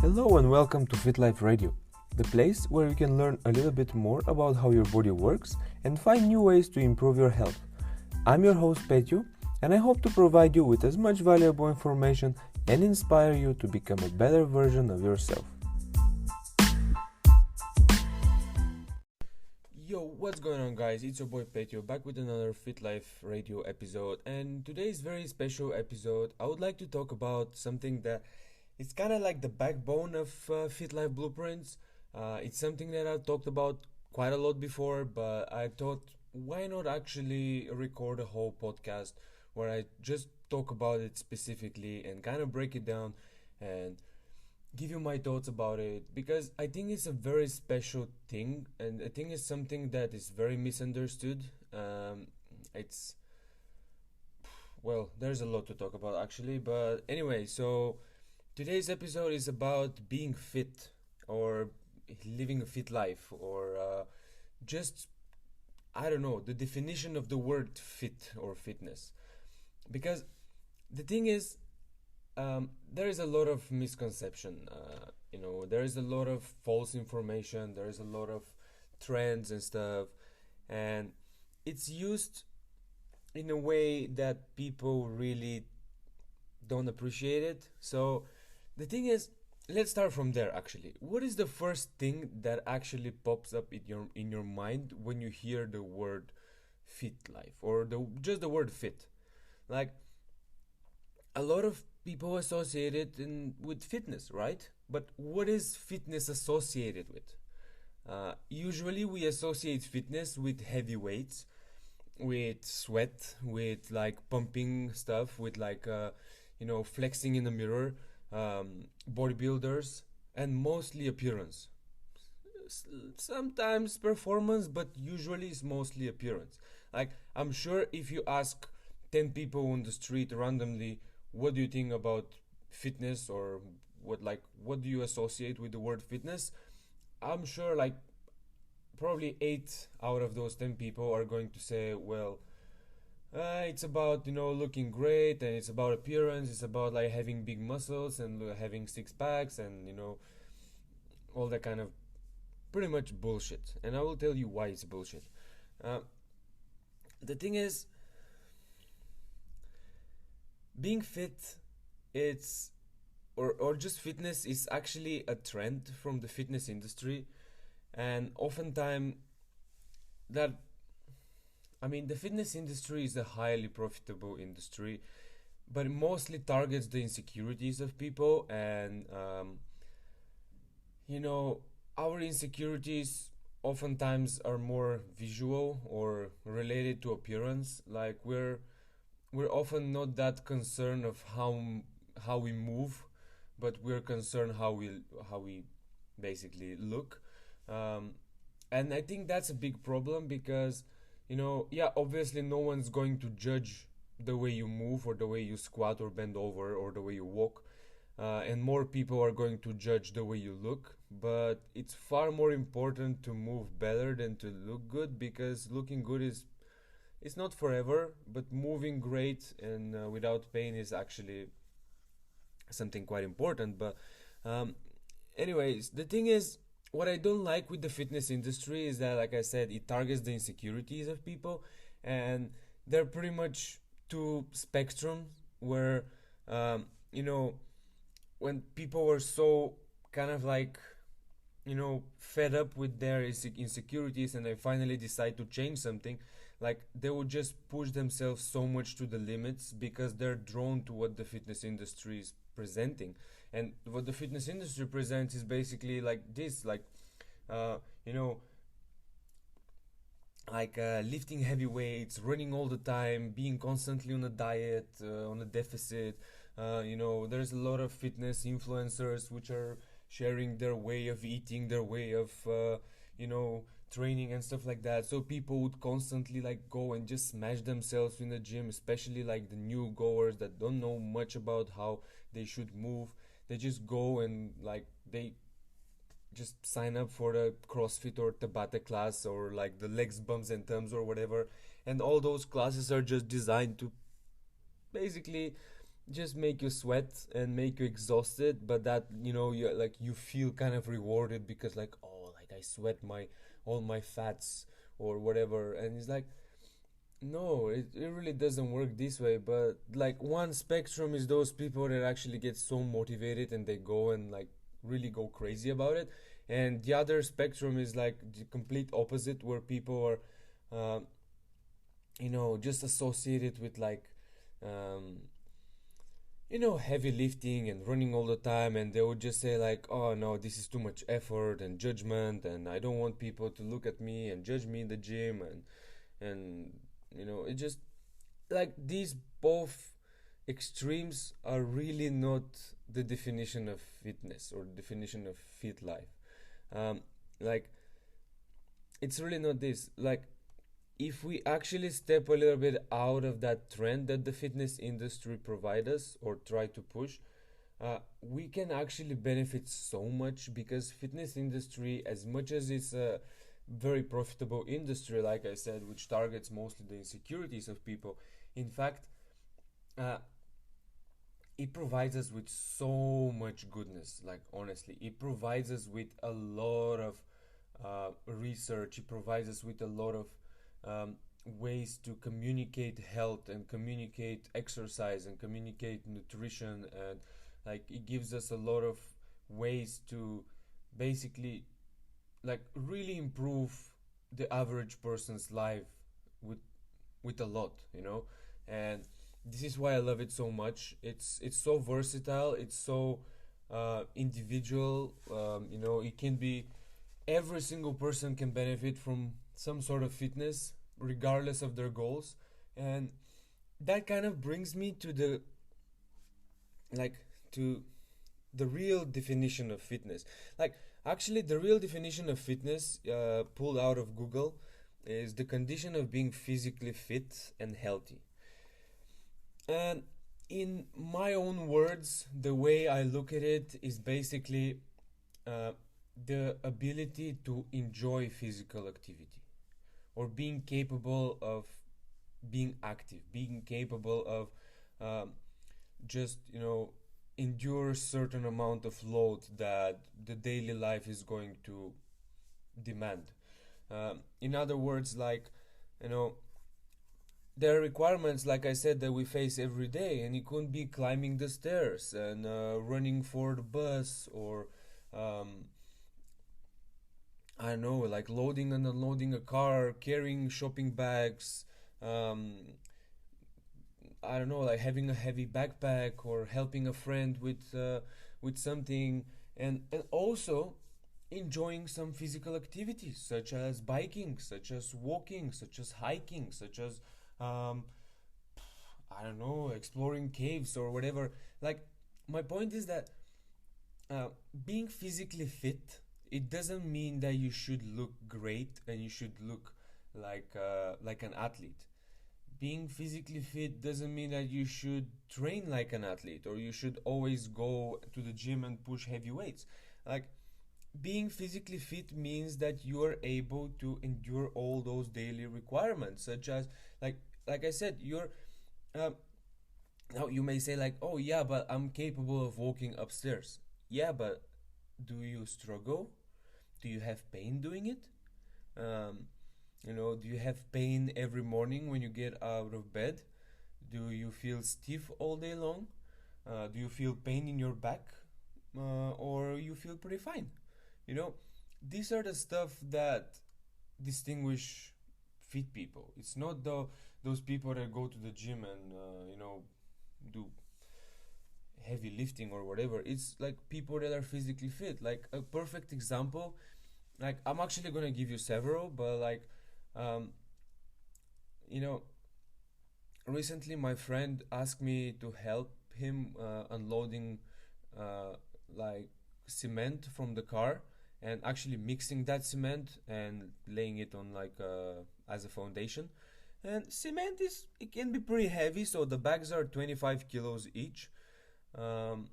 Hello and welcome to Fit Life Radio, the place where you can learn a little bit more about how your body works and find new ways to improve your health. I'm your host Petio, and I hope to provide you with as much valuable information and inspire you to become a better version of yourself. Yo, what's going on, guys? It's your boy Petio back with another Fit Life Radio episode, and today's very special episode I would like to talk about something that it's kind of like the backbone of Fit Life Blueprints. It's something that I've talked about quite a lot before, but I thought, why not actually record a whole podcast where I just talk about it specifically and kind of break it down and give you my thoughts about it, because I think it's a very special thing, and I think it's something that is very misunderstood. It's well, there's a lot to talk about actually, but anyway, so today's episode is about being fit or living a fit life or just, I don't know, the definition of the word fit or fitness. Because the thing is, there is a lot of misconception. There is a lot of false information, there is a lot of trends and stuff, and it's used in a way that people really don't appreciate it. So the thing is, let's start from there actually. What is the first thing that actually pops up in your mind when you hear the word fit life or just the word fit? Like, a lot of people associate it with fitness, right? But what is fitness associated with? Usually we associate fitness with heavy weights, with sweat, with like pumping stuff, with like flexing in the mirror, bodybuilders, and mostly appearance. Sometimes performance, but usually it's mostly appearance. Like, I'm sure if you ask 10 people on the street randomly, what do you think about fitness, or what do you associate with the word fitness, I'm sure like probably 8 out of those 10 people are going to say, well, it's about looking great, and it's about appearance, it's about like having big muscles and having six packs, and all that kind of pretty much bullshit. And I will tell you why it's bullshit. The thing is, being fit, it's or just fitness is actually a trend from the fitness industry, and oftentimes that the fitness industry is a highly profitable industry, but it mostly targets the insecurities of people, and our insecurities oftentimes are more visual or related to appearance. Like, we're often not that concerned of how we move, but we're concerned how we basically look, and I think that's a big problem, because obviously no one's going to judge the way you move or the way you squat or bend over or the way you walk, and more people are going to judge the way you look. But it's far more important to move better than to look good, because looking good is it's not forever, but moving great and without pain is actually something quite important. But anyways, the thing is, what I don't like with the fitness industry is that, like I said, it targets the insecurities of people, and they're pretty much two spectrums where, when people are so kind of like, fed up with their insecurities, and they finally decide to change something, like they would just push themselves so much to the limits because they're drawn to what the fitness industry is presenting. And what the fitness industry presents is basically like this, like uh, you know lifting heavy weights, running all the time, being constantly on a diet, on a deficit. There's a lot of fitness influencers which are sharing their way of eating, their way of training and stuff like that. So people would constantly like go and just smash themselves in the gym, especially like the new goers that don't know much about how they should move. They just go and like they just sign up for the CrossFit or Tabata class, or like the legs, bumps and thumbs or whatever, and all those classes are just designed to basically just make you sweat and make you exhausted, but that, you like you feel kind of rewarded because like, oh, like I sweat my all my fats or whatever. And it's like, no, it really doesn't work this way. But like one spectrum is those people that actually get so motivated and they go and like really go crazy about it. And the other spectrum is like the complete opposite, where people are just associated with like um, heavy lifting and running all the time, and they would just say like, oh no, this is too much effort and judgment, and I don't want people to look at me and judge me in the gym, and it just like these both extremes are really not the definition of fitness or definition of fit life. um, like it's really not this. Like if we actually step a little bit out of that trend that the fitness industry provide us or try to push, we can actually benefit so much, because fitness industry, as much as it's a very profitable industry, like I said, which targets mostly the insecurities of people, in fact, uh, it provides us with so much goodness. Like honestly, it provides us with a lot of research. It provides us with a lot of ways to communicate health and communicate exercise and communicate nutrition, and like it gives us a lot of ways to basically like really improve the average person's life with a lot, and this is why I love it so much. It's so versatile. It's so individual. It can be every single person can benefit from some sort of fitness, regardless of their goals, and that kind of brings me to the like to the real definition of fitness. Like actually, the real definition of fitness, pulled out of Google, is the condition of being physically fit and healthy. And in my own words, the way I look at it is basically uh, the ability to enjoy physical activity, or being capable of being active, being capable of um, just, endure certain amount of load that the daily life is going to demand. In other words, like, you know, there are requirements, like I said, that we face every day, and it could be climbing the stairs and running for the bus, or um, I don't know, like loading and unloading a car, carrying shopping bags, um, I don't know, like having a heavy backpack, or helping a friend with something, and also enjoying some physical activities such as biking, such as walking, such as hiking, such as um, I don't know, exploring caves or whatever. Like my point is that uh, being physically fit, it doesn't mean that you should look great and you should look like an athlete. Being physically fit doesn't mean that you should train like an athlete, or you should always go to the gym and push heavy weights. Like being physically fit means that you are able to endure all those daily requirements, such as like I said, you're um, now you may say like, oh yeah, but I'm capable of walking upstairs. Yeah, but do you struggle? Do you have pain doing it? um, do you have pain every morning when you get out of bed? Do you feel stiff all day long? Do you feel pain in your back? Or you feel pretty fine? You know, these are the stuff that distinguish fit people. It's not those people that go to the gym and do heavy lifting or whatever. It's like people that are physically fit. Like a perfect example. Like I'm actually gonna give you several, but like, um, you know, recently my friend asked me to help him unloading uh, like cement from the car, and actually mixing that cement and laying it on like as a foundation. And cement is, it can be pretty heavy, so the bags are 25 kilos each. um,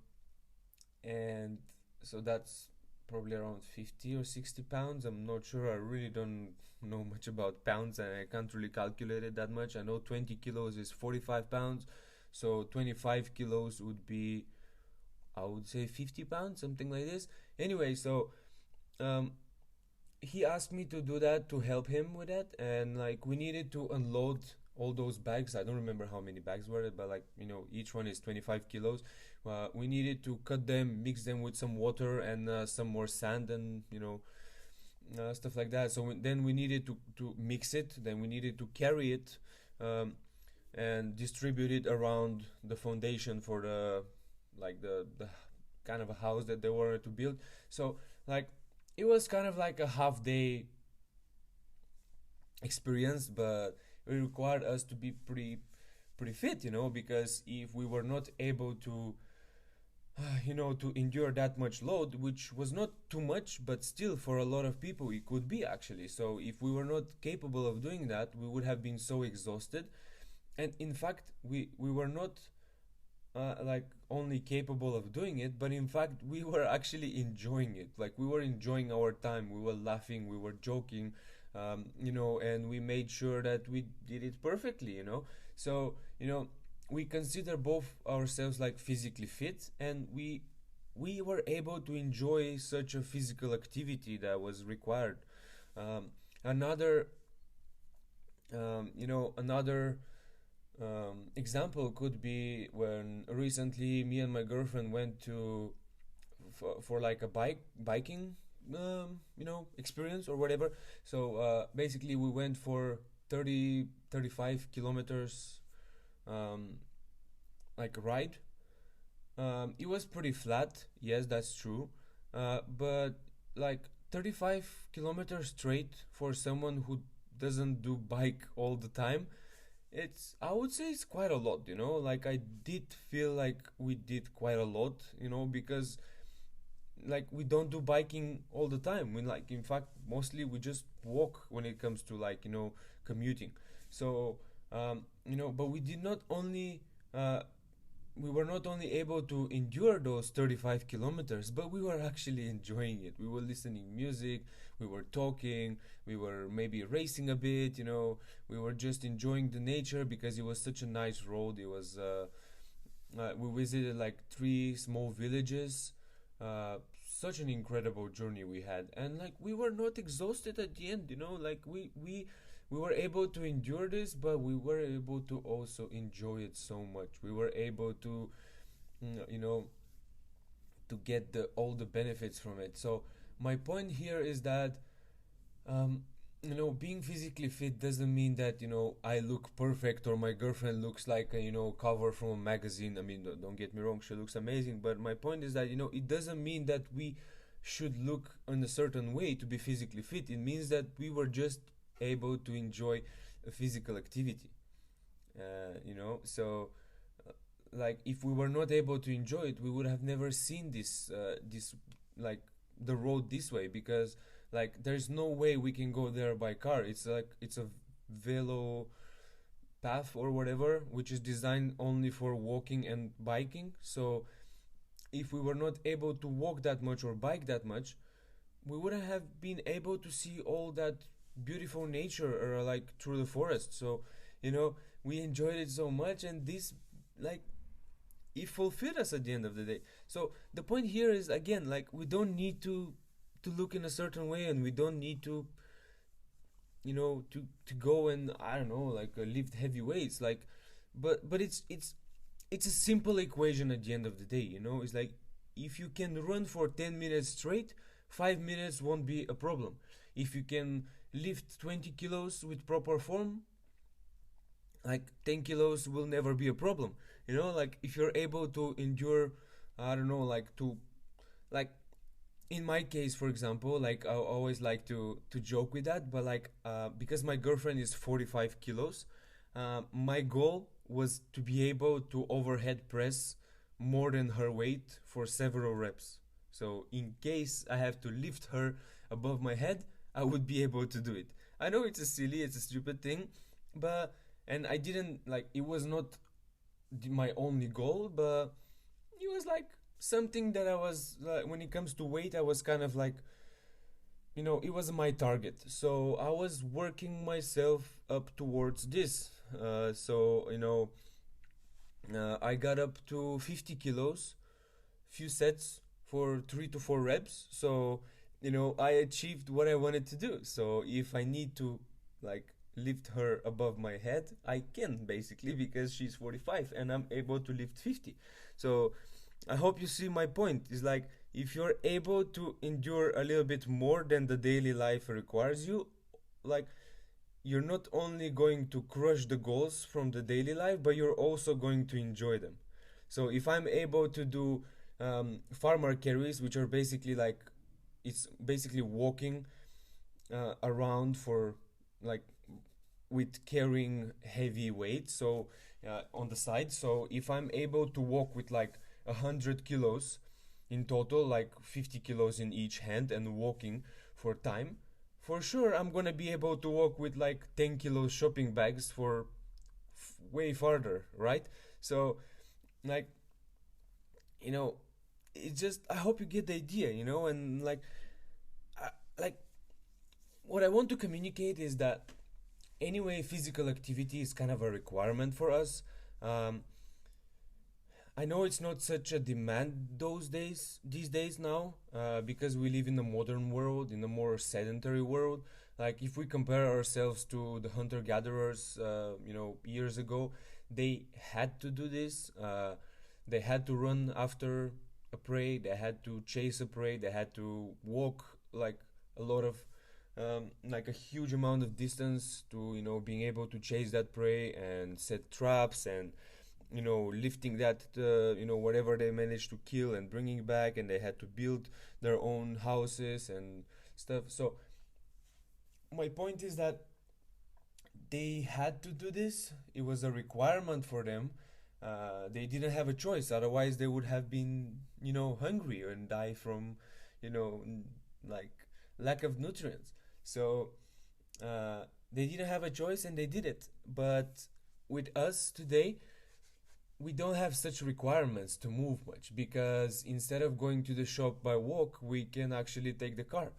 and so that's probably around 50 or 60 pounds. I'm not sure. I really don't know much about pounds, and I can't really calculate it that much. I know 20 kilos is 45 pounds. So 25 kilos would be, I would say, 50 pounds, something like this. Anyway, so um, he asked me to do that to help him with that, and like we needed to unload all those bags. I don't remember how many bags were it, but like each one is 25 kilos. We needed to cut them, mix them with some water and some more sand, and stuff like that. So then we needed to mix it. Then we needed to carry it, um, and distribute it around the foundation for the kind of a house that they wanted to build. So like it was kind of like a half day experience, but it required us to be pretty fit, because if we were not able to to endure that much load, which was not too much, but still for a lot of people it could be actually. So if we were not capable of doing that, we would have been so exhausted. And in fact, we were not like only capable of doing it, but in fact we were actually enjoying it. Like we were enjoying our time, we were laughing, we were joking, and we made sure that we did it perfectly. So we consider both ourselves like physically fit, and we were able to enjoy such a physical activity that was required. Another another example could be when recently me and my girlfriend went for like a biking experience or whatever. So basically we went for 35 kilometers, um, like ride. It was pretty flat, yes, that's true, but like 35 kilometers straight for someone who doesn't do bike all the time, I would say it's quite a lot. Like I did feel like we did quite a lot, because like we don't do biking all the time. We like, in fact, mostly we just walk when it comes to like commuting. So but we were not only able to endure those 35 kilometers, but we were actually enjoying it. We were listening music, we were talking, we were maybe racing a bit. We were just enjoying the nature because it was such a nice road. It was we visited like three small villages. Such an incredible journey we had, and like we were not exhausted at the end. Like we were able to endure this, but we were able to also enjoy it so much. We were able to you know to get all the benefits from it. So my point here is that um, being physically fit doesn't mean that I look perfect or my girlfriend looks like a cover from a magazine. I mean, don't get me wrong, she looks amazing, but my point is that it doesn't mean that we should look in a certain way to be physically fit. It means that we were just able to enjoy a physical activity. So like if we were not able to enjoy it, we would have never seen this like the road this way, because like there's no way we can go there by car. It's like it's a velo path or whatever, which is designed only for walking and biking. So if we were not able to walk that much or bike that much, we wouldn't have been able to see all that beautiful nature or like through the forest. So we enjoyed it so much, and this like it fulfilled us at the end of the day. So the point here is, again, like we don't need to look in a certain way, and we don't need to to go and I don't know, like lift heavy weights, like but it's a simple equation at the end of the day. It's like if you can run for 10 minutes straight, 5 minutes won't be a problem. If you can lift 20 kilos with proper form, like 10 kilos will never be a problem. Like if you're able to endure, I don't know, like to like in my case, for example, like I always like to joke with that, but like because my girlfriend is 45 kilos, my goal was to be able to overhead press more than her weight for several reps. So in case I have to lift her above my head, I would be able to do it. I know it's a stupid thing, but and I didn't like it was not my only goal, but it was like something that I was like, when it comes to weight, I was kind of like, it was my target. So I was working myself up towards this. So I got up to 50 kilos, few sets for 3 to 4 reps. So, I achieved what I wanted to do. So if I need to like lift her above my head, I can basically, because she's 45 and I'm able to lift 50. So I hope you see my point. Is like, if you're able to endure a little bit more than the daily life requires you, like, you're not only going to crush the goals from the daily life, but you're also going to enjoy them. So if I'm able to do farmer carries, which are basically like, it's basically walking around for like with carrying heavy weight, so on the side. So if I'm able to walk with like 100 kilos in total, like 50 kilos in each hand, and walking for time, for sure I'm gonna be able to walk with like 10 kilos shopping bags for way farther, right? So, like, you know it just, I hope you get the idea, and like, I, like, what I want to communicate is that anyway, physical activity is kind of a requirement for us. um, I know it's not such a demand these days now, because we live in a modern world, in a more sedentary world. Like, if we compare ourselves to the hunter gatherers, years ago, they had to do this. They had to run after a prey. They had to chase a prey. They had to walk like a lot of, like a huge amount of distance to, being able to chase that prey and set traps, and lifting that, whatever they managed to kill and bringing back, and they had to build their own houses and stuff. So my point is that they had to do this. It was a requirement for them. They didn't have a choice, otherwise they would have been, hungry and die from, like, lack of nutrients. So they didn't have a choice and they did it. But with us today, we don't have such requirements to move much, because instead of going to the shop by walk, we can actually take the car.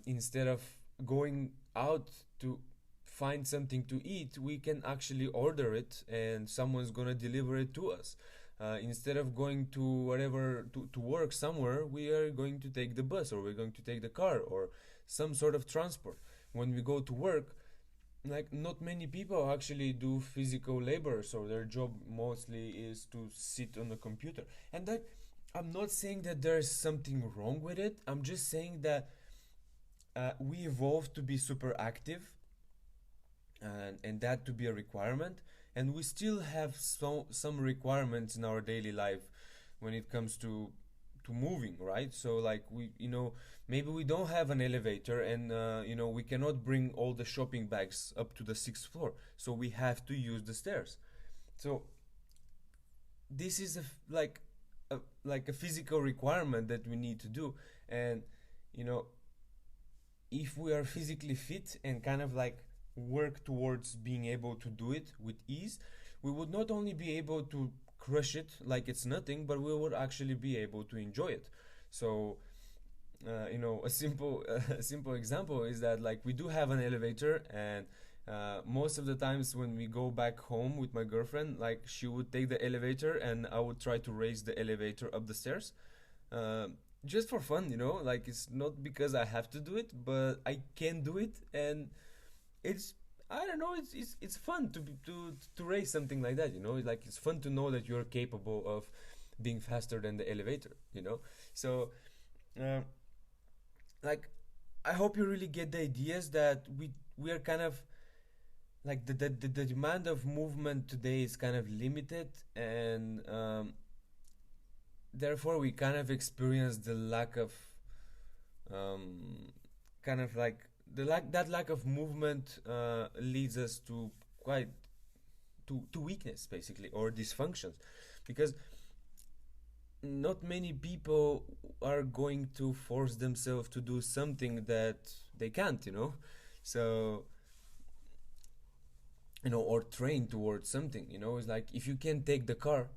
Instead of going out to find something to eat, we can actually order it and someone's gonna deliver it to us. Instead of going to whatever to work somewhere, we are going to take the bus, or we're going to take the car, or some sort of transport. When we go to work, like, not many people actually do physical labor, so their job mostly is to sit on the computer. And that, I'm not saying that there's something wrong with it. I'm just saying that we evolved to be super active, and that to be a requirement, and we still have some requirements in our daily life when it comes to moving, right? So, like, we, maybe we don't have an elevator, and we cannot bring all the shopping bags up to the sixth floor, so we have to use the stairs. So this is like a physical requirement that we need to do. And you know if we are physically fit and kind of like work towards being able to do it with ease, we would not only be able to crush it like it's nothing, but we would actually be able to enjoy it. So, a simple a simple example is that, like, we do have an elevator, and most of the times when we go back home with my girlfriend, like, she would take the elevator and I would try to raise the elevator up the stairs, uh, just for fun. Like, it's not because I have to do it, but I can do it, and it's, I don't know, it's fun to raise something like that. Like, it's fun to know that you're capable of being faster than the elevator. So, uh, like, I hope you really get the ideas that we are kind of like the demand of movement today is kind of limited, and therefore we kind of experience the lack of, um, kind of like, that lack of movement leads us to quite to weakness, basically, or dysfunctions, because not many people are going to force themselves to do something that they can't. So, or train towards something. It's like, if you can't take the car,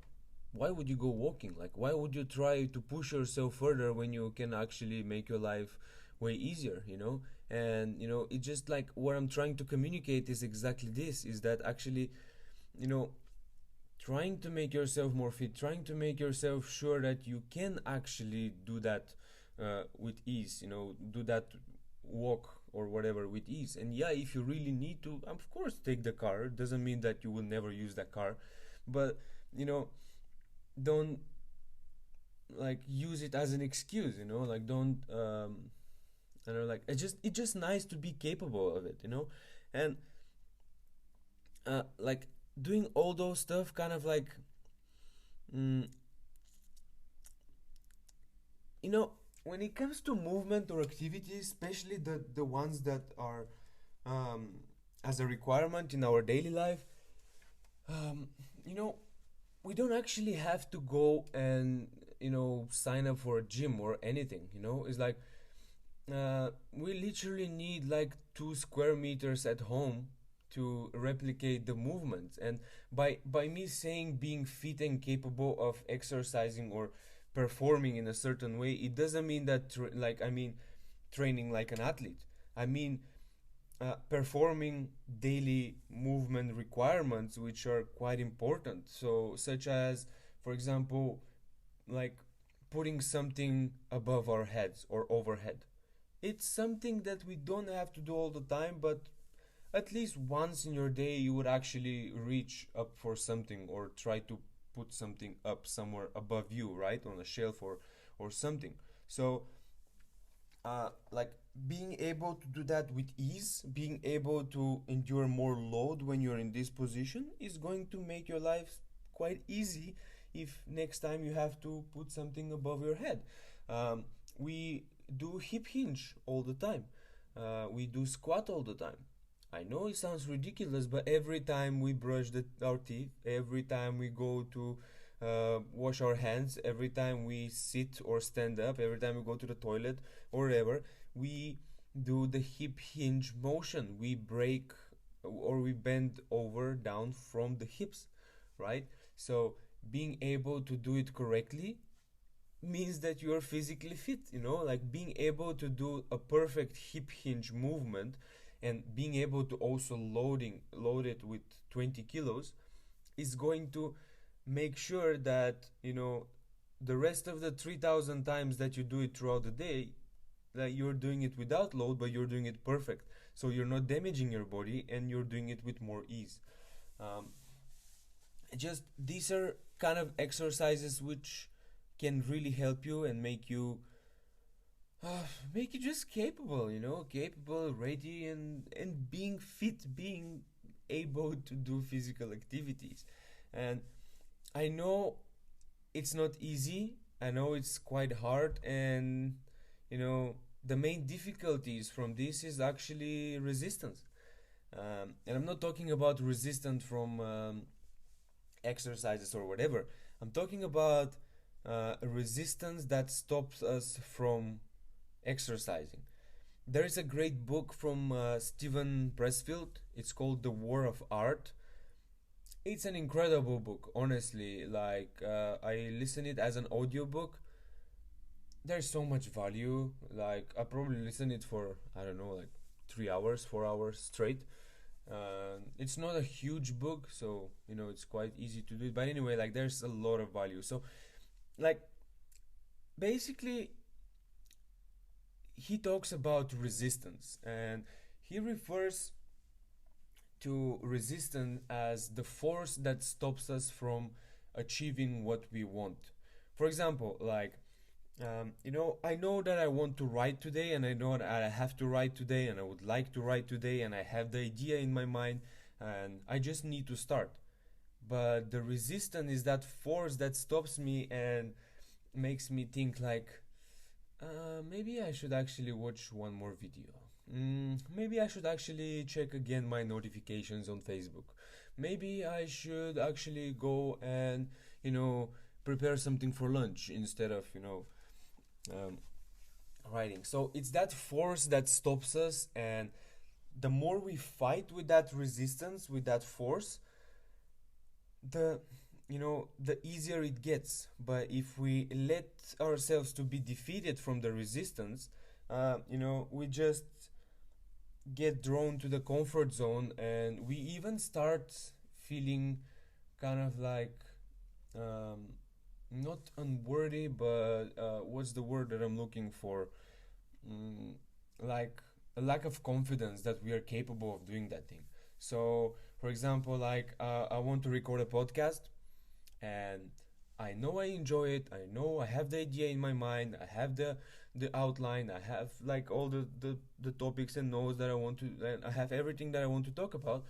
why would you go walking? Like, why would you try to push yourself further when you can actually make your life way easier? And it's just like, what I'm trying to communicate is exactly this, is that actually, you know trying to make yourself more fit, trying to make yourself sure that you can actually do that with ease, do that walk or whatever with ease. And yeah, if you really need to, of course, take the car. It doesn't mean that you will never use that car, but don't like use it as an excuse, like don't I don't know, like it's just nice to be capable of it, and like doing all those stuff kind of like mm, you know when it comes to movement or activities, especially the ones that are um, as a requirement in our daily life, um, you know we don't actually have to go and sign up for a gym or anything. It's like we literally need like 2 square meters at home to replicate the movements. And by me saying being fit and capable of exercising or performing in a certain way, it doesn't mean that like I mean training like an athlete. I mean performing daily movement requirements, which are quite important. So, such as, for example, like putting something above our heads or overhead. It's something that we don't have to do all the time, but at least once in your day you would actually reach up for something or try to put something up somewhere above you, right? On a shelf or something. So like being able to do that with ease, being able to endure more load when you're in this position is going to make your life quite easy if next time you have to put something above your head. We do hip hinge all the time. We do squat all the time. I know it sounds ridiculous, but every time we brush our teeth, every time we go to wash our hands, every time we sit or stand up, every time we go to the toilet or whatever, we do the hip hinge motion. We break or we bend over down from the hips, right? So being able to do it correctly means that you are physically fit, like being able to do a perfect hip hinge movement and being able to also load it with 20 kilos is going to make sure that the rest of the 3000 times that you do it throughout the day, that you're doing it without load, but you're doing it perfect, so you're not damaging your body and you're doing it with more ease. um, just these are kind of exercises which can really help you and make you just capable, capable, ready, and being fit, being able to do physical activities. And I know it's not easy. I know it's quite hard, and the main difficulties from this is actually resistance. And I'm not talking about resistance from exercises or whatever. I'm talking about a resistance that stops us from exercising. There is a great book from Steven Pressfield. It's called The War of Art. It's an incredible book, honestly. Like I listen it as an audiobook. There's so much value. Like I probably listen it for I don't know, like 3 hours, 4 hours straight. It's not a huge book, so it's quite easy to do it. But anyway, like there's a lot of value. So, like, basically, he talks about resistance, and he refers to resistance as the force that stops us from achieving what we want. For example, like I know that I want to write today, and I know that I have to write today, and I would like to write today, and I have the idea in my mind, and I just need to start. But the resistance is that force that stops me and makes me think like, maybe I should actually watch one more video. Maybe I should actually check again my notifications on Facebook. Maybe I should actually go and, prepare something for lunch instead of, um, writing. So it's that force that stops us, and the more we fight with that resistance, with that force, the the easier it gets. But if we let ourselves to be defeated from the resistance, we just get drawn to the comfort zone, and we even start feeling kind of like um, not unworthy, but what's the word that I'm looking for? mm, like a lack of confidence that we are capable of doing that thing. So, for example, like I want to record a podcast, and I know I enjoy it. I know I have the idea in my mind. I have the outline. I have like all the topics and notes that I want to. And I have everything that I want to talk about,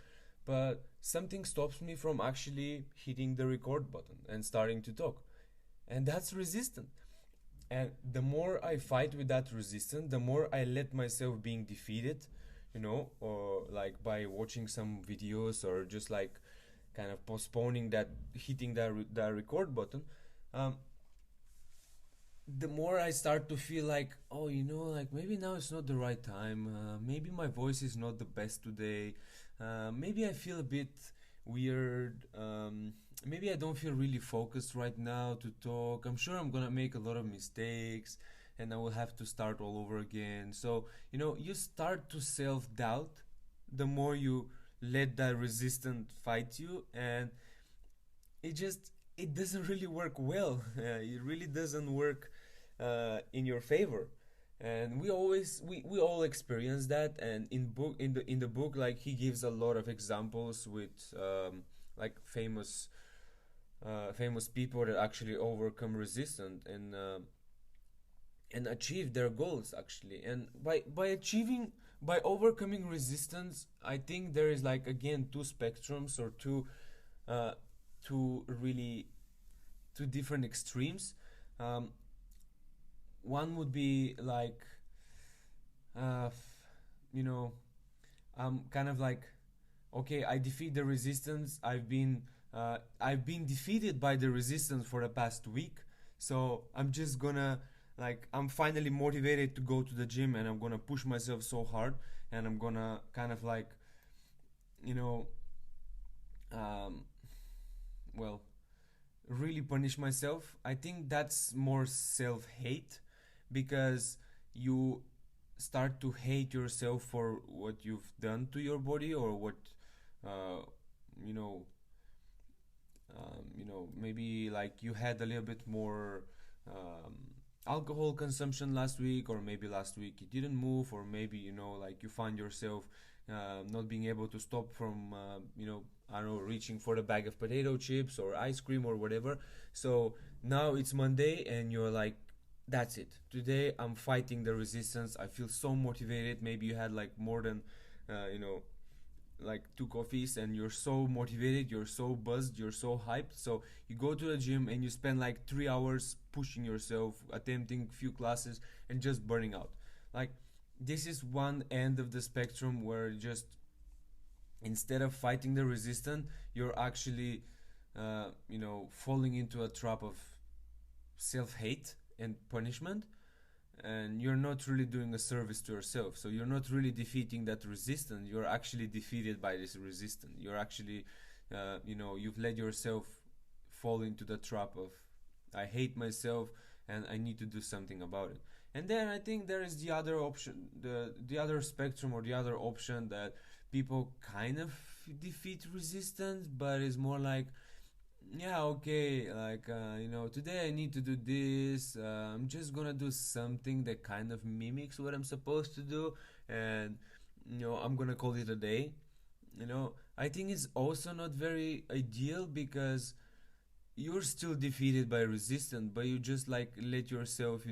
but something stops me from actually hitting the record button and starting to talk, and that's resistance. And the more I fight with that resistance, the more I let myself being defeated, or like by watching some videos or just like kind of postponing that hitting that record button. um, the more I start to feel like, oh, like maybe now it's not the right time. Maybe my voice is not the best today. Maybe I feel a bit weird. Maybe I don't feel really focused right now to talk. I'm sure I'm gonna make a lot of mistakes and I will have to start all over again. So, you start to self doubt the more you let that resistance fight you, and it doesn't really work well. It really doesn't work in your favor. And we all experience that. And in the book, like, he gives a lot of examples with like famous people that actually overcome resistance and achieve their goals actually. And by overcoming resistance, I think there is, like, again, two spectrums, or uh, really two different extremes. um, One would be like, uh, you know I'm kind of like, okay, I defeat the resistance. I've been defeated by the resistance for the past week, so I'm just gonna, like, I'm finally motivated to go to the gym, and I'm gonna push myself so hard, and I'm gonna kind of like, you know um, well, really punish myself. I think that's more self hate, because you start to hate yourself for what you've done to your body, or what, uh, you know, maybe like you had a little bit more um, alcohol consumption last week, or maybe last week you didn't move, or maybe, like, you find yourself not being able to stop from, I don't know, reaching for the bag of potato chips or ice cream or whatever. So now it's Monday, and you're like, that's it. Today I'm fighting the resistance. I feel so motivated. Maybe you had like more than, uh, you know, like two coffees, and you're so motivated, you're so buzzed, you're so hyped. So you go to the gym and you spend like 3 hours pushing yourself, attempting few classes, and just burning out. Like, this is one end of the spectrum, where just instead of fighting the resistance, you're actually, falling into a trap of self-hate and punishment, and you're not really doing a service to yourself. So you're not really defeating that resistance. You're actually defeated by this resistance. You're actually, you've let yourself fall into the trap of, I hate myself and I need to do something about it. And then I think there is the other option, the other spectrum, or the other option, that people kind of defeat resistance, but it's more like, yeah, okay, like, today I need to do this. I'm just gonna do something that kind of mimics what I'm supposed to do, and I'm gonna call it a day. I think it's also not very ideal, because you're still defeated by resistance, but you just like let yourself,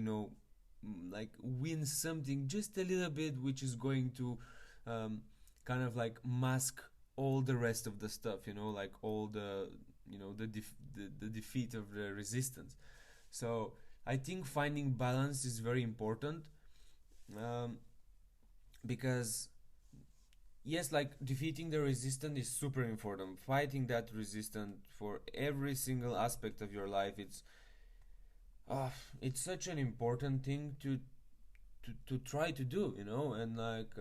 like, win something just a little bit, which is going to um, kind of like mask all the rest of the stuff, like all the, the defeat of the resistance. So I think finding balance is very important, um, because yes, like, defeating the resistance is super important. Fighting that resistance for every single aspect of your life, uh, it's such an important thing to try to do, and like,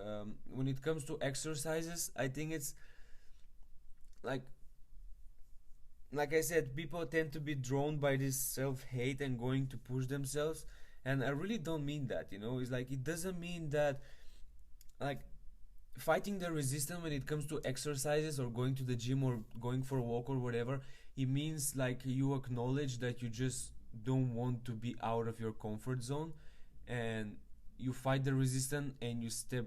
when it comes to exercises, I think it's like like I said, people tend to be drawn by this self hate and going to push themselves. And I really don't mean that, It's like, it doesn't mean that, like, fighting the resistance when it comes to exercises or going to the gym or going for a walk or whatever, It means like you acknowledge that you just don't want to be out of your comfort zone, and you fight the resistance and you step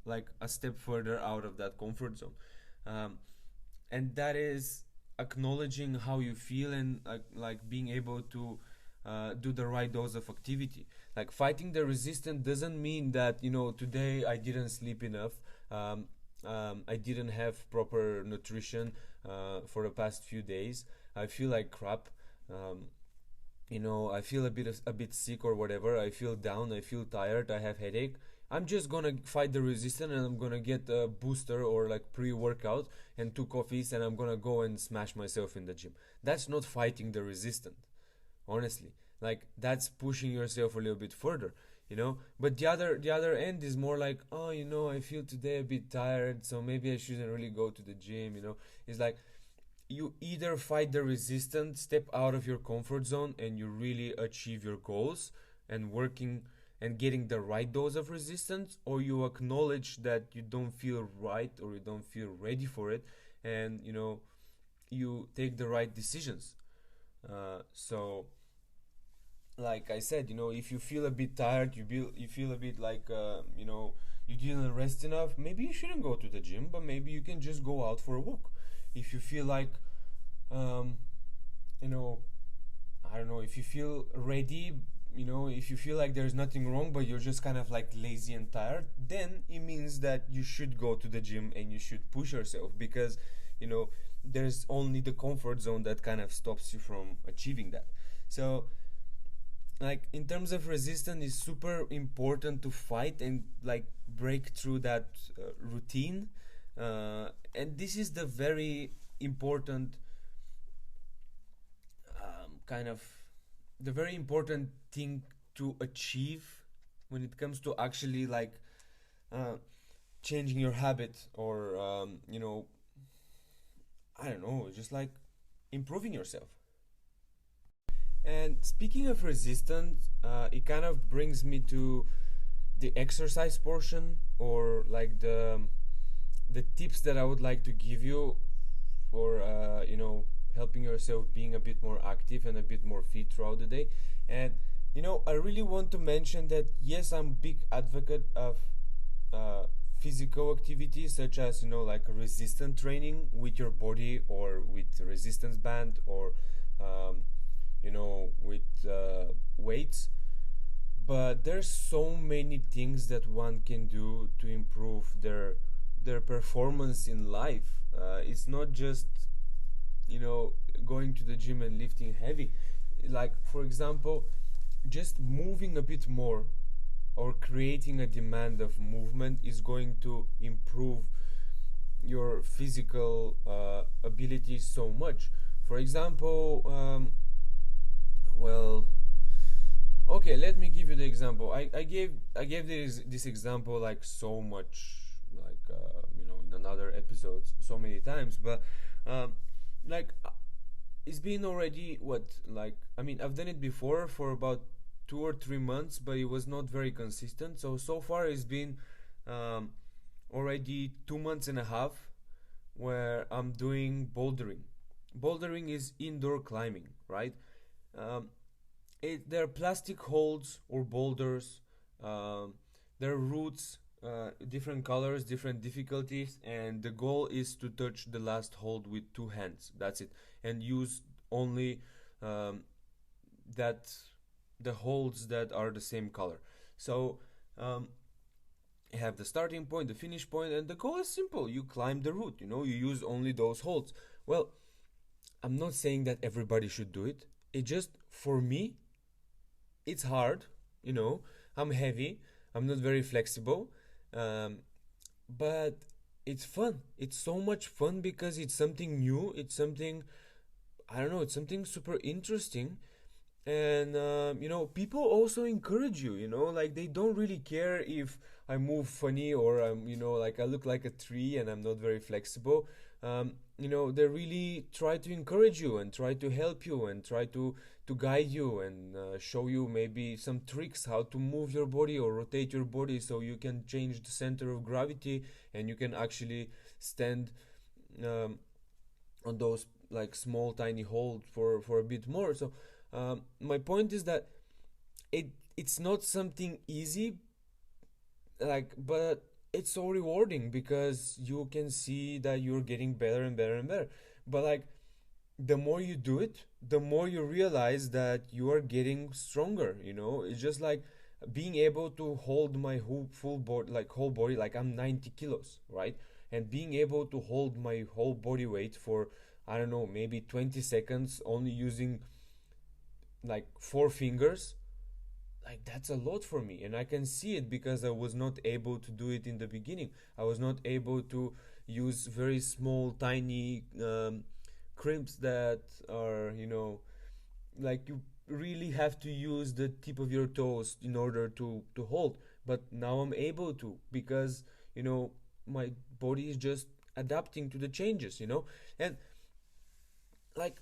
like a step further out of that comfort zone. um, and that is acknowledging how you feel, and like being able to do the right dose of activity. Like fighting the resistance doesn't mean that, today I didn't sleep enough, I didn't have proper nutrition for the past few days, I feel like crap, um, I feel a bit sick or whatever, I feel down, I feel tired, I have headache. I'm just gonna fight the resistance, and I'm gonna get a booster or like pre-workout and 2 coffees, and I'm gonna go and smash myself in the gym. That's not fighting the resistance, honestly. Like that's pushing yourself a little bit further. But the other end is more like, oh, I feel today a bit tired, so maybe I shouldn't really go to the gym. It's like you either fight the resistance, step out of your comfort zone, and you really achieve your goals and working and getting the right dose of resistance, or you acknowledge that you don't feel right or you don't feel ready for it, and you take the right decisions. So like I said, if you feel a bit tired, you feel a bit like you didn't rest enough, maybe you shouldn't go to the gym, but maybe you can just go out for a walk. If you feel like um, you know I don't know, if you feel ready, if you feel like there's nothing wrong, but you're just kind of like lazy and tired, then it means that you should go to the gym and you should push yourself, because there's only the comfort zone that kind of stops you from achieving that. So like in terms of resistance, it's super important to fight and like break through that routine, and this is the very important kind of the very important thing to achieve when it comes to actually like uh, changing your habit, or I don't know, just like improving yourself. And speaking of resistance, it kind of brings me to the exercise portion, or like the tips that I would like to give you for helping yourself being a bit more active and a bit more fit throughout the day. And I really want to mention that yes, I'm a big advocate of uh, physical activities, such as like resistance training with your body, or with resistance band, or um, with weights. But there's so many things that one can do to improve their performance in life. It's not just going to the gym and lifting heavy. Like for example, just moving a bit more, or creating a demand of movement, is going to improve your physical abilities so much. For example, well, okay, let me give you the example. I gave this example like so much, like in another episodes so many times, but like it's been already what, like, I mean, I've done it before for about 2 or 3 months, but it was not very consistent. So far it's been um, already 2 months and a half where I'm doing bouldering. Bouldering is indoor climbing, right? Um, they're plastic holds or boulders. Um, their roots, different colors, different difficulties, and the goal is to touch the last hold with 2 hands. That's it, and use only um, that the holds that are the same color. So um, you have the starting point, the finish point, and the goal is simple. You climb the route. You use only those holds. Well, I'm not saying that everybody should do it. It just, for me, it's hard. I'm heavy, I'm not very flexible, um, but it's fun. It's so much fun because it's something new, it's something, I don't know, it's something super interesting. And people also encourage you, like they don't really care if I move funny, or like I look like a tree and I'm not very flexible. They really try to encourage you and try to help you and try to guide you, and show you maybe some tricks how to move your body or rotate your body so you can change the center of gravity, and you can actually stand um, on those like small tiny hold for a bit more. So my point is that it it's not something easy, like, but it's so rewarding because you can see that you're getting better and better and better. But like, the more you do it, the more you realize that you are getting stronger. It's just like being able to hold my whole body, like I'm 90 kilos, right? And being able to hold my whole body weight for, I don't know, maybe 20 seconds, only using like four fingers, like that's a lot for me. And I can see it because I was not able to do it in the beginning. I was not able to use very small tiny crimps that are, like you really have to use the tip of your toes in order to hold. But now I'm able to, because my body is just adapting to the changes. And like,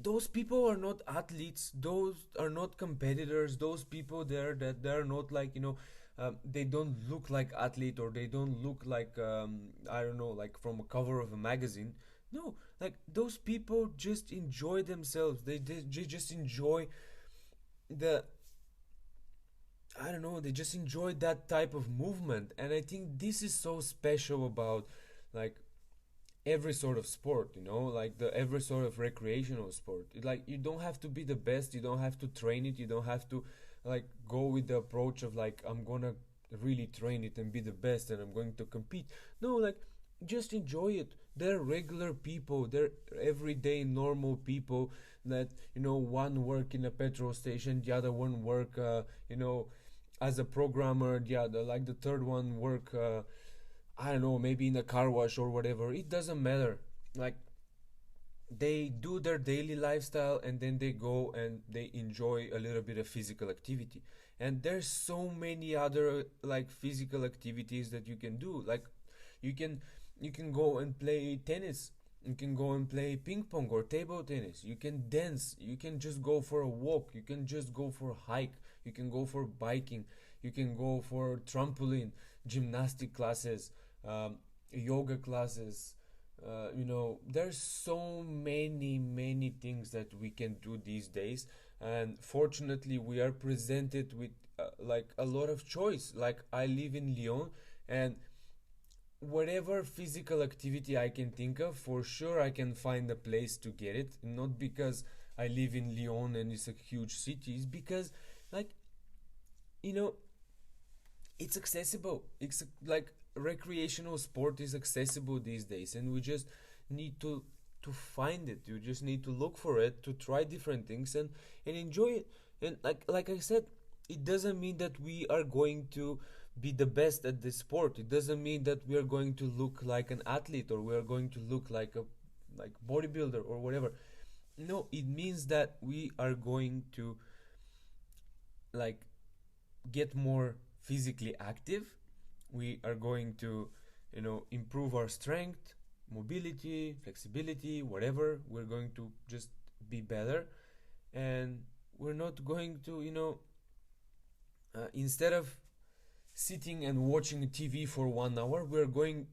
those people are not athletes, those are not competitors, those people there, that they're not like, they don't look like athlete, or they don't look like, I don't know, like from a cover of a magazine. No, like those people just enjoy themselves. They just enjoy the, I don't know, they just enjoy that type of movement. And I think this is so special about, like, every sort of sport, like the every sort of recreational sport. Like, you don't have to be the best, you don't have to train it, you don't have to like go with the approach of like, I'm gonna really train it and be the best and I'm going to compete. No, like, just enjoy it. They're regular people, they're everyday normal people that, one work in a petrol station, the other one work, as a programmer, the other, like the third one work, I don't know, maybe in a car wash or whatever. It doesn't matter. Like, they do their daily lifestyle and then they go and they enjoy a little bit of physical activity. And there's so many other like physical activities that you can do. Like, you can you can go and play tennis. You can go and play ping pong or table tennis. You can dance. You can just go for a walk. You can just go for a hike. You can go for biking. You can go for trampoline, gymnastic classes, yoga classes. There's so many things that we can do these days, and fortunately, we are presented with like a lot of choice. Like, I live in Lyon, and whatever physical activity I can think of, for sure I can find a place to get it. Not because I live in Lyon and it's a huge city, it's because, like, you know, it's accessible. It's like recreational sport is accessible these days, and we just need to find it. You just need to look for it, to try different things and enjoy it. And like I said, it doesn't mean that we are going to be the best at this sport. It doesn't mean that we are going to look like an athlete, or we are going to look like a like bodybuilder or whatever. No, it means that we are going to like get more physically active. We are going to, improve our strength, mobility, flexibility, whatever. We're going to just be better, and we're not going to, instead of sitting and watching TV for 1 hour, we're going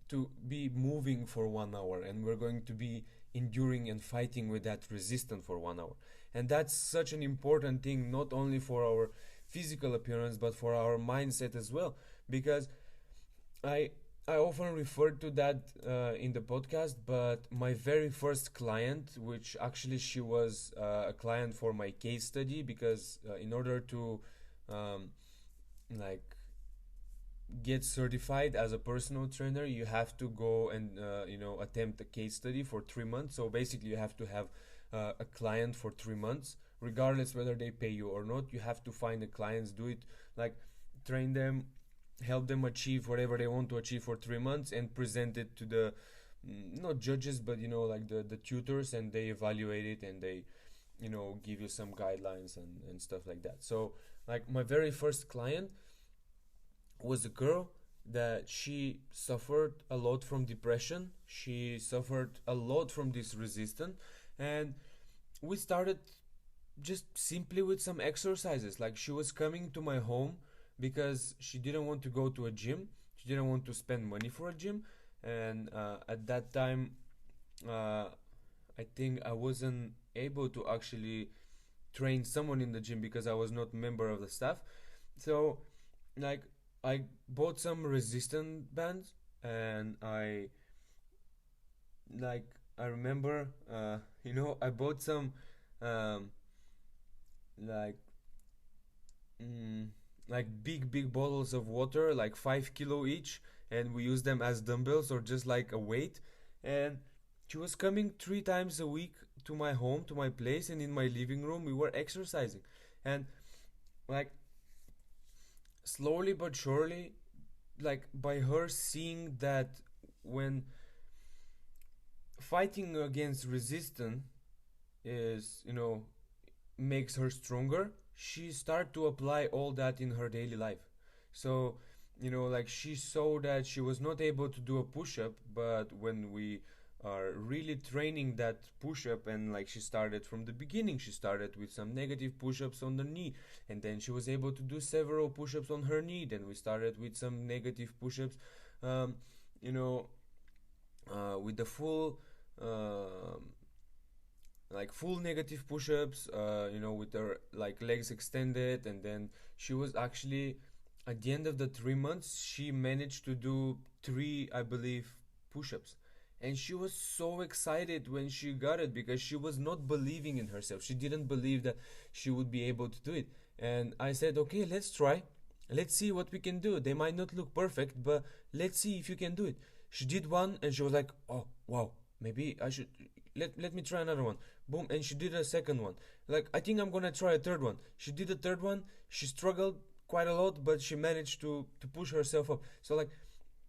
to be moving for 1 hour, and we're going to be enduring and fighting with that resistance for 1 hour. And that's such an important thing, not only for our physical appearance but for our mindset as well. Because I I often refer to that in the podcast, but my very first client, which actually she was a client for my case study, because in order to um, like get certified as a personal trainer, you have to go and attempt a case study for 3 months. So basically, you have to have a client for 3 months, regardless whether they pay you or not. You have to find the clients, do it, like train them, help them achieve whatever they want to achieve for 3 months, and present it to the not judges, but like the tutors, and they evaluate it, and they give you some guidelines and stuff like that. So like my very first client was a girl that she suffered a lot from depression. She suffered a lot from this resistance, and we started just simply with some exercises. Like, she was coming to my home because she didn't want to go to a gym. She didn't want to spend money for a gym, and at that time, uh, I think I wasn't able to actually train someone in the gym because I was not member of the staff. So like I bought some resistant bands, and like I remember I bought some um like mm, like big bottles of water, like 5 kilo each, and we use them as dumbbells or just like a weight. And she was coming 3 times a week to my home, to my place, and in my living room we were exercising. And like slowly but surely, like by her seeing that when fighting against resistance is, makes her stronger, she start to apply all that in her daily life. So like she saw that she was not able to do a push-up, but when we are really training that push-up, and like she started from the beginning, she started with some negative push-ups on the knee, and then she was able to do several push-ups on her knee. Then we started with some negative push-ups, um, you know with the full um like full negative push-ups, with her like legs extended. And then she was actually, at the end of the 3 months, she managed to do three, I believe, push-ups. And she was so excited when she got it, because she was not believing in herself. She didn't believe that she would be able to do it. And I said, okay, let's try. Let's see what we can do. They might not look perfect, but let's see if you can do it. She did one, and she was like, oh wow, maybe I should let me try another one. Boom. And she did a second one. Like, I think I'm gonna try a third one. She did a third one. She struggled quite a lot, but she managed to push herself up. So like,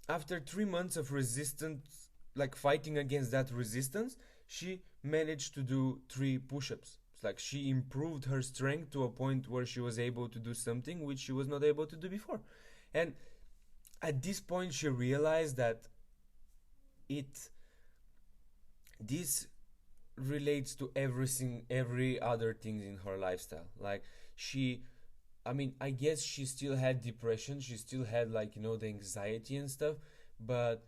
after 3 months of resistance, like fighting against that resistance, she managed to do three push-ups. It's like she improved her strength to a point where she was able to do something which she was not able to do before. And at this point she realized that it this relates to everything, every other thing in her lifestyle. Like, she, I mean, I guess she still had depression, she still had, like, the anxiety and stuff. But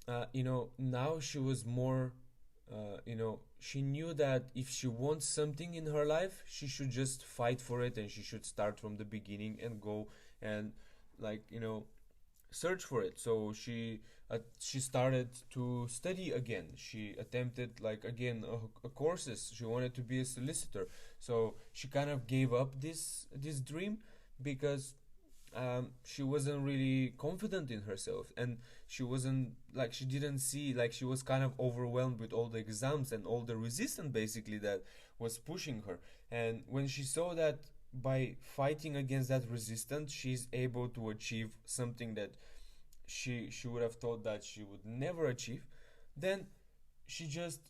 now she was more, she knew that if she wants something in her life, she should just fight for it, and she should start from the beginning and go and, like, search for it. So she started to study again. She attempted, like, again, a courses. She wanted to be a solicitor. So she kind of gave up this dream, because she wasn't really confident in herself, and she wasn't, like, she didn't see, like, she was kind of overwhelmed with all the exams and all the resistance basically that was pushing her. And when she saw that by fighting against that resistance she's able to achieve something that she would have thought that she would never achieve, then she just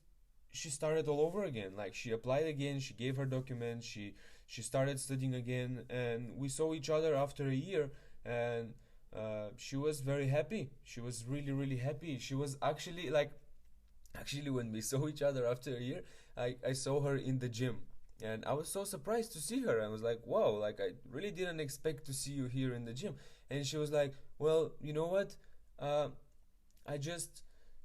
she started all over again. Like, she applied again, she gave her documents, she started studying again, and we saw each other after a year. And she was very happy. She was really, really happy. She was actually, like, actually, when we saw each other after a year, I saw her in the gym, and I was so surprised to see her. I was like, wow, like, I really didn't expect to see you here in the gym. And she was like, well, you know what, uh, I just,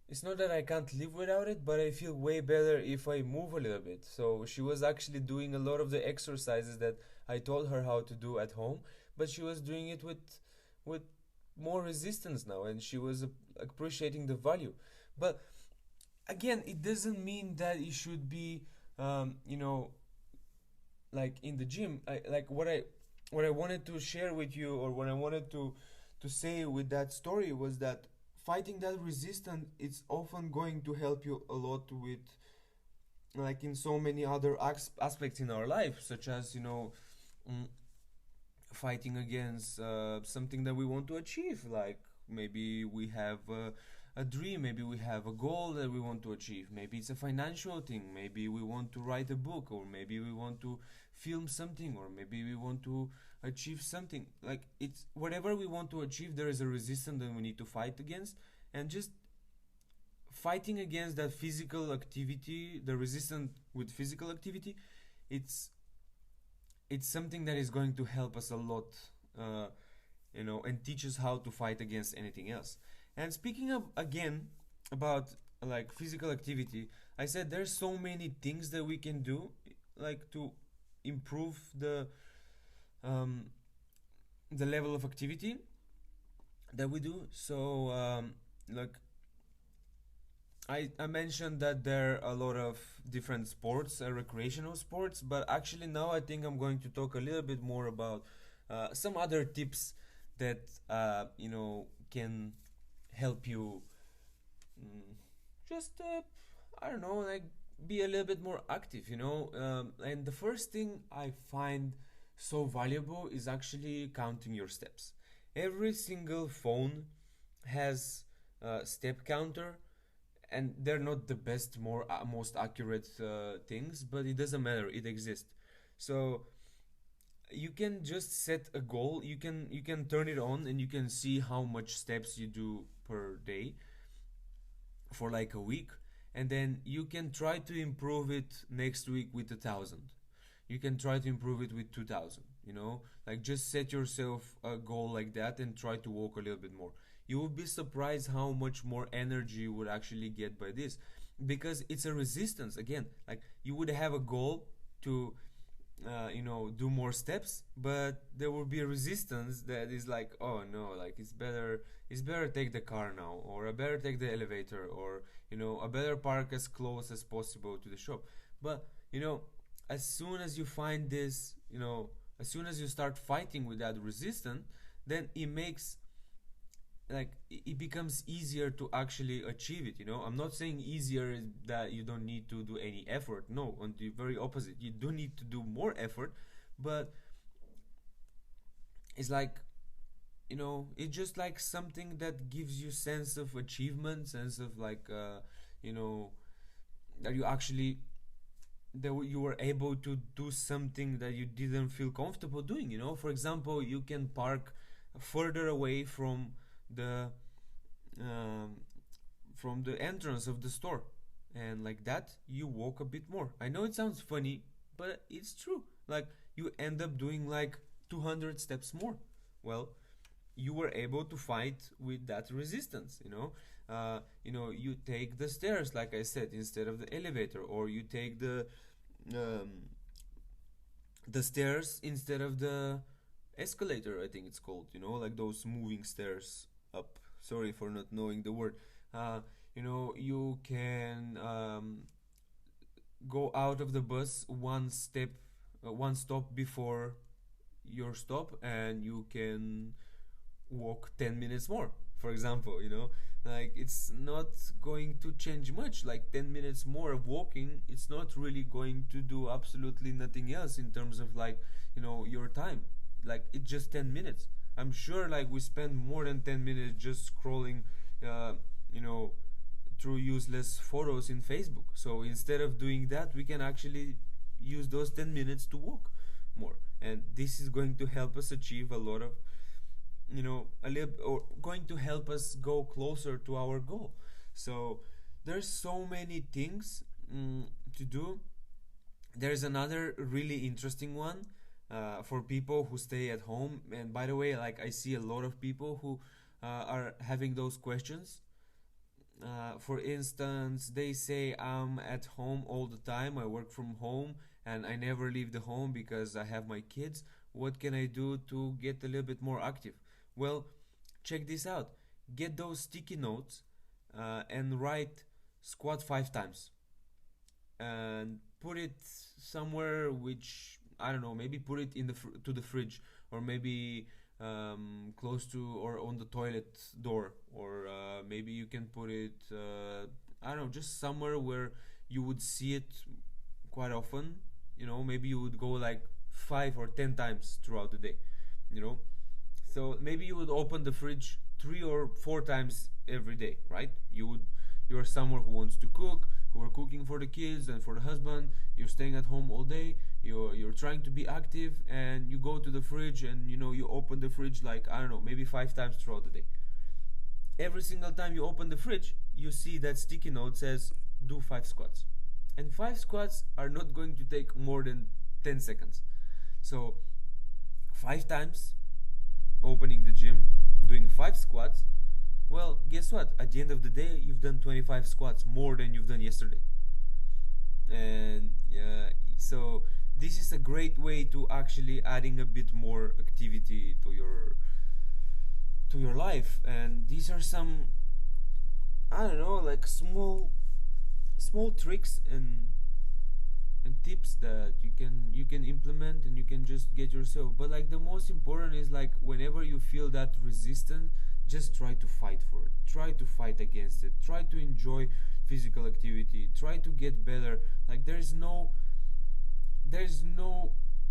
it's not that I can't live without it, but I feel way better if I move a little bit. So she was actually doing a lot of the exercises that I taught her how to do at home, but she was doing it with more resistance now, and she was appreciating the value. But again, it doesn't mean that it should be, like, in the gym. Like, what I wanted to share with you, or what I wanted to say with that story, was that fighting that resistance, it's often going to help you a lot with, like, in so many other aspects in our life, such as, mm, fighting against something that we want to achieve. Like, maybe we have a dream, maybe we have a goal that we want to achieve, maybe it's a financial thing, maybe we want to write a book, or maybe we want to film something, or maybe we want to achieve something. Like, it's whatever we want to achieve, there is a resistance that we need to fight against. And just fighting against that physical activity, the resistance with physical activity, it's it's something that is going to help us a lot, uh, and teach us how to fight against anything else. And speaking of, again, about like physical activity, I said there's so many things that we can do, like to improve um, the level of activity that we do. So like I mentioned that there are a lot of different sports, recreational sports, but actually now I think I'm going to talk a little bit more about some other tips that can help you just I don't know, like be a little bit more active, and the first thing I find so valuable is actually counting your steps. Every single phone has a step counter, and they're not the best, most accurate things, but it doesn't matter, it exists. So you can just set a goal, you can turn it on, and you can see how much steps you do per day for like a week, and then you can try to improve it next week with 1,000. You can try to improve it with 2,000. Like just set yourself a goal like that and try to walk a little bit more. You will be surprised how much more energy you would actually get by this, because it's a resistance. Again, like you would have a goal to do more steps, but there will be a resistance that is like, oh no, like it's better take the car now, or I better take the elevator, or I better park as close as possible to the shop. But as soon as you find this, as soon as you start fighting with that resistance, then it becomes easier to actually achieve it. I'm not saying easier is that you don't need to do any effort. No, on the very opposite, you do need to do more effort. But it's like, it's just like something that gives you sense of achievement, sense of like that you actually, that you were able to do something that you didn't feel comfortable doing. For example, you can park further away the from the entrance of the store, and like that you walk a bit more. I know it sounds funny, but it's true. Like you end up doing like 200 steps more. Well, you were able to fight with that resistance. You take the stairs, like I said, instead of the elevator, or you take the stairs instead of the escalator, I think it's called, like those moving stairs up. Sorry for not knowing the word. You can go out of the bus one stop before your stop, and you can walk 10 minutes more, for example. Like it's not going to change much. Like 10 minutes more of walking, it's not really going to do absolutely nothing else in terms of like your time. Like it's just 10 minutes. I'm sure like we spend more than 10 minutes just scrolling through useless photos in Facebook. So instead of doing that, we can actually use those 10 minutes to walk more, and this is going to help us achieve a lot of a little, or going to help us go closer to our goal. So there's so many things to do. There's another really interesting one for people who stay at home. And by the way, like I see a lot of people who are having those questions. For instance, they say, I'm at home all the time, I work from home, and I never leave the home because I have my kids. What can I do to get a little bit more active? Well, check this out. Get those sticky notes and write squat 5 times. And put it somewhere, which I don't know, maybe put it in to the fridge, or maybe close to or on the toilet door, or maybe you can put it I don't know, just somewhere where you would see it quite often. Maybe you would go like 5 or 10 times throughout the day. So maybe you would open the fridge 3 or 4 times every day, right? You're someone who wants to cook, who are cooking for the kids and for the husband. You're staying at home all day. You're trying to be active, and you go to the fridge, and you open the fridge like, I don't know, maybe 5 times throughout the day. Every single time you open the fridge, you see that sticky note says do 5 squats. And 5 squats are not going to take more than 10 seconds. So 5 times opening the gym, doing 5 squats Well, guess what? At the end of the day, you've done 25 squats, more than you've done yesterday. And so this is a great way to actually adding a bit more activity to your life. And these are some, I don't know, like small tricks and tips that you can implement, and you can just get yourself. But like the most important is, like, whenever you feel that resistance, just try to fight for it, try to fight against it, try to enjoy physical activity, try to get better. Like there's no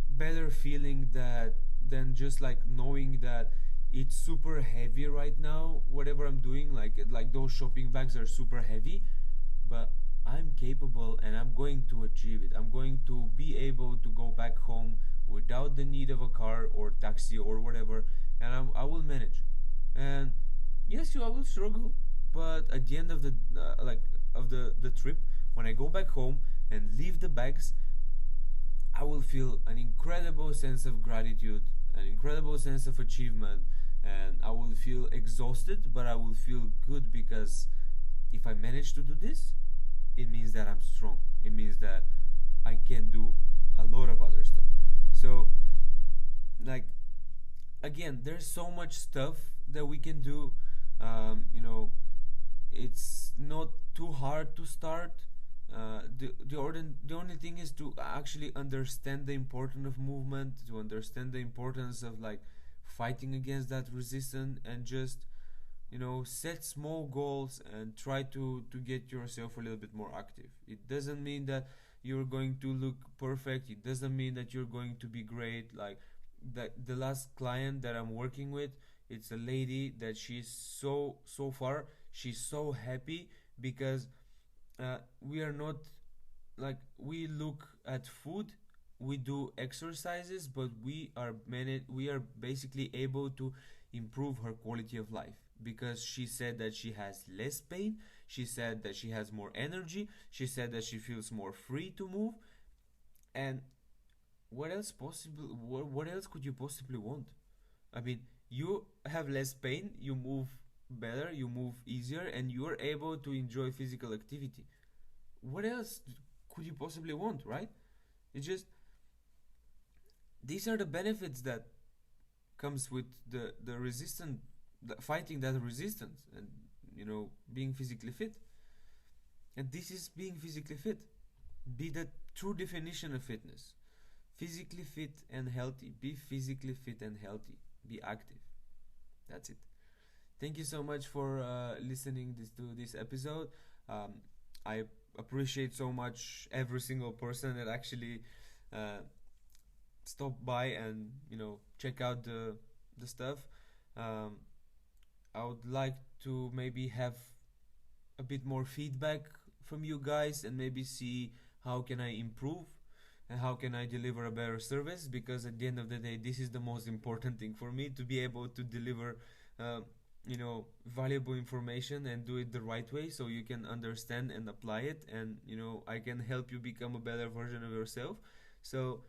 better feeling than just like knowing that it's super heavy right now, whatever I'm doing. Like those shopping bags are super heavy, but I'm capable and I'm going to achieve it. I'm going to be able to go back home without the need of a car or taxi or whatever, and I will manage. And yes, I will struggle, but at the end of the trip, when I go back home and leave the bags, I will feel an incredible sense of gratitude, an incredible sense of achievement, and I will feel exhausted, but I will feel good, because if I manage to do this, it means that I'm strong. It means that I can do a lot of other stuff. So, like, again, there's so much stuff that we can do. It's not too hard to start. The only thing is to actually understand the importance of movement, to understand the importance of like fighting against that resistance, and just set small goals and try to get yourself a little bit more active. It doesn't mean that you're going to look perfect. It doesn't mean that you're going to be great. Like the last client that I'm working with, it's a lady that she's so far she's so happy, because we are not like, we look at food, we do exercises, but we are basically able to improve her quality of life, because she said that she has less pain, she said that she has more energy, she said that she feels more free to move. And what else could you possibly want? I mean, you have less pain, you move better, you move easier, and you are able to enjoy physical activity. What else could you possibly want, right? It's just, these are the benefits that comes with the resistance, fighting that resistance, and being physically fit. And this is being physically fit. Be the true definition of fitness. Physically fit and healthy. Be physically fit and healthy. Be active. That's it. Thank you so much for listening to this episode. I appreciate so much every single person that actually stop by and check out the stuff. I would like to maybe have a bit more feedback from you guys, and maybe see how can I improve and how can I deliver a better service, because at the end of the day, this is the most important thing for me, to be able to deliver valuable information and do it the right way, so you can understand and apply it, and I can help you become a better version of yourself. So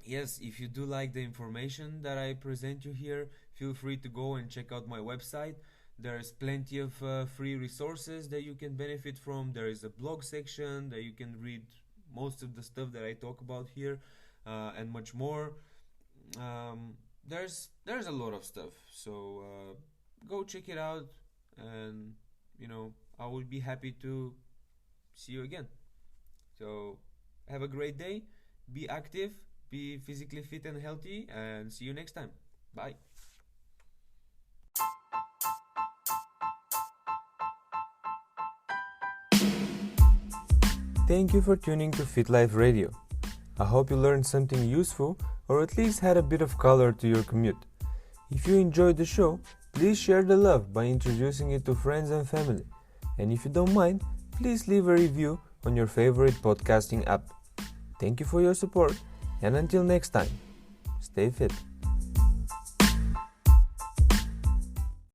yes, if you do like the information that I present you here, feel free to go and check out my website. There's plenty of free resources that you can benefit from. There is a blog section that you can read most of the stuff that I talk about here, and much more. There's a lot of stuff, so go check it out, and I will be happy to see you again. So have a great day, be active, be physically fit and healthy, and see you next time. Bye. Thank you for tuning to Fit Life Radio. I hope you learned something useful, or at least had a bit of color to your commute. If you enjoyed the show, please share the love by introducing it to friends and family. And if you don't mind, please leave a review on your favorite podcasting app. Thank you for your support, and until next time, stay fit.